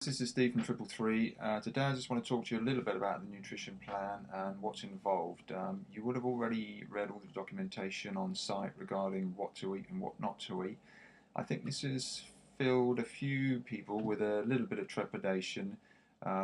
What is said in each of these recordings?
This is Steve from Triple Three. Today I just want to talk to you a little bit about the nutrition plan and what's involved. You would have already read all the documentation on site regarding what to eat and what not to eat. I think this has filled a few people with a little bit of trepidation,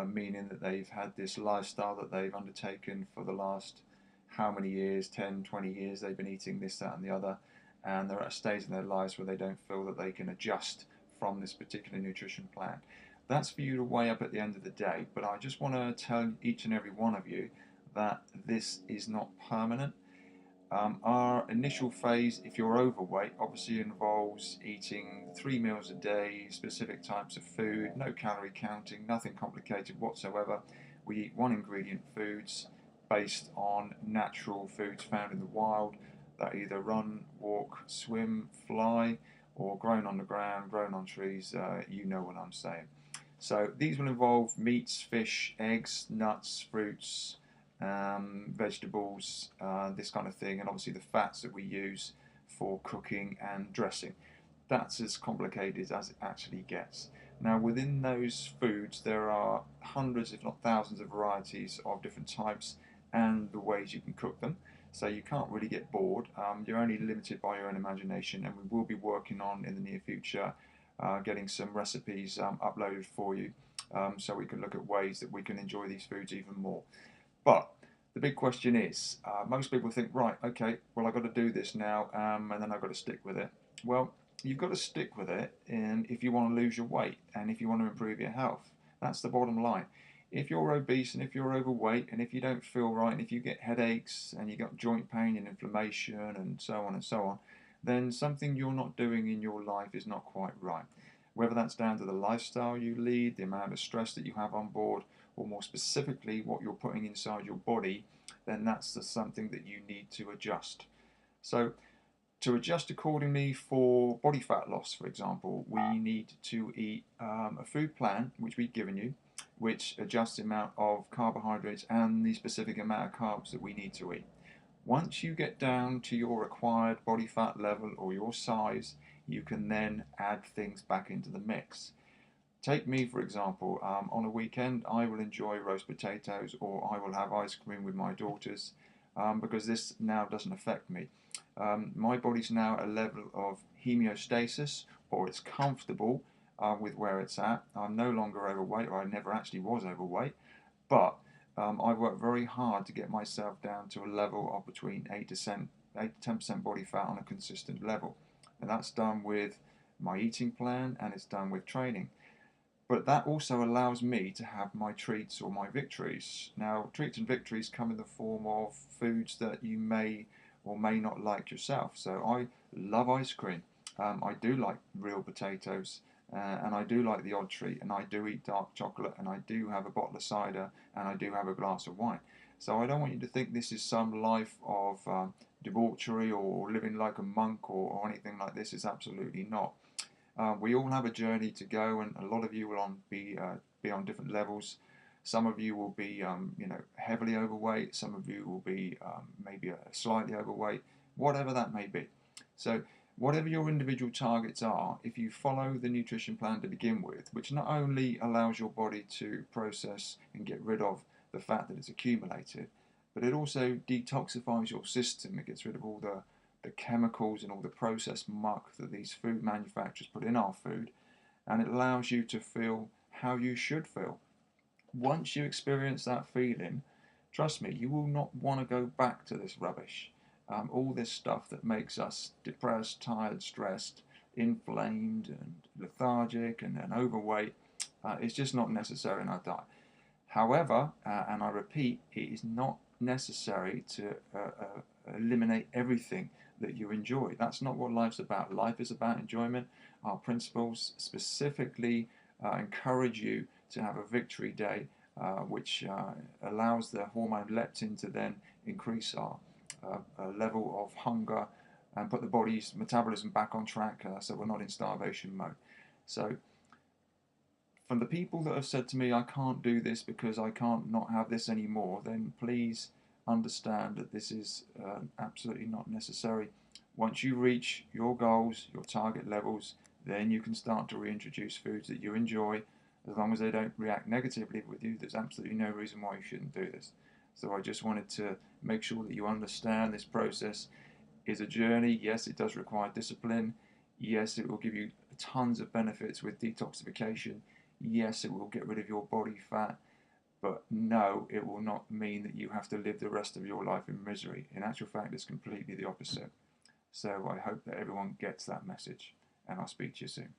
meaning that they've had this lifestyle that they've undertaken for the last how many years, 10, 20 years, they've been eating this, that and the other, and they're at a stage in their lives where they don't feel that they can adjust from this particular nutrition plan. That's for you to weigh up at the end of the day, but I just want to tell each and every one of you that this is not permanent. Our initial phase, if you're overweight, obviously involves eating 3 meals a day, specific types of food, no calorie counting, nothing complicated whatsoever. We eat one ingredient foods based on natural foods found in the wild that either run, walk, swim, fly, or grown on the ground, grown on trees. You know what I'm saying. So these will involve meats, fish, eggs, nuts, fruits, vegetables, this kind of thing, and obviously the fats that we use for cooking and dressing. That's as complicated as it actually gets. Now, within those foods, there are hundreds, if not thousands, of varieties of different types and the ways you can cook them. So you can't really get bored. You're only limited by your own imagination, and we will be working on in the near future getting some recipes uploaded for you so we can look at ways that we can enjoy these foods even more. But the big question is, most people think, right, okay, well, I've got to do this now, and then I've got to stick with it. Well, you've got to stick with it if you want to lose your weight and if you want to improve your health. That's the bottom line. If you're obese and if you're overweight and if you don't feel right and if you get headaches and you got joint pain and inflammation and so on and so on, then something you're not doing in your life is not quite right. Whether that's down to the lifestyle you lead, the amount of stress that you have on board, or more specifically what you're putting inside your body, then that's something that you need to adjust. So to adjust accordingly for body fat loss, for example, we need to eat a food plan, which we've given you, which adjusts the amount of carbohydrates and the specific amount of carbs that we need to eat. Once you get down to your required body fat level or your size, you can then add things back into the mix. Take me, for example, on a weekend, I will enjoy roast potatoes or I will have ice cream with my daughters because this now doesn't affect me. My body's now at a level of homeostasis, or it's comfortable with where it's at. I'm no longer overweight, or I never actually was overweight, but I've worked very hard to get myself down to a level of between 8 to 10% body fat on a consistent level. And that's done with my eating plan and it's done with training. But that also allows me to have my treats or my victories. Now, treats and victories come in the form of foods that you may or may not like yourself. So I love ice cream. I do like real potatoes. And I do like the odd treat, and I do eat dark chocolate, and I do have a bottle of cider, and I do have a glass of wine. So I don't want you to think this is some life of debauchery or living like a monk or anything like this. It's absolutely not. We all have a journey to go, and a lot of you will be on different levels. Some of you will be, heavily overweight. Some of you will be maybe slightly overweight, whatever that may be. So whatever your individual targets are, if you follow the nutrition plan to begin with, which not only allows your body to process and get rid of the fat that is accumulated, but it also detoxifies your system. It gets rid of all the chemicals and all the processed muck that these food manufacturers put in our food, and it allows you to feel how you should feel. Once you experience that feeling, trust me, you will not want to go back to this rubbish. All this stuff that makes us depressed, tired, stressed, inflamed, and lethargic, and overweight, is just not necessary in our diet. However, and I repeat, it is not necessary to eliminate everything that you enjoy. That's not what life's about. Life is about enjoyment. Our principles specifically encourage you to have a victory day, which allows the hormone leptin to then increase our level of hunger and put the body's metabolism back on track so we're not in starvation mode. So from the people that have said to me, I can't do this because I can't not have this anymore, then please understand that this is absolutely not necessary. Once you reach your goals, your target levels, then you can start to reintroduce foods that you enjoy, As long as they don't react negatively with you, there's absolutely no reason why you shouldn't do this. So I just wanted to make sure that you understand this process is a journey. Yes, it does require discipline. Yes, it will give you tons of benefits with detoxification. Yes, it will get rid of your body fat. But no, it will not mean that you have to live the rest of your life in misery. In actual fact, it's completely the opposite. So I hope that everyone gets that message, and I'll speak to you soon.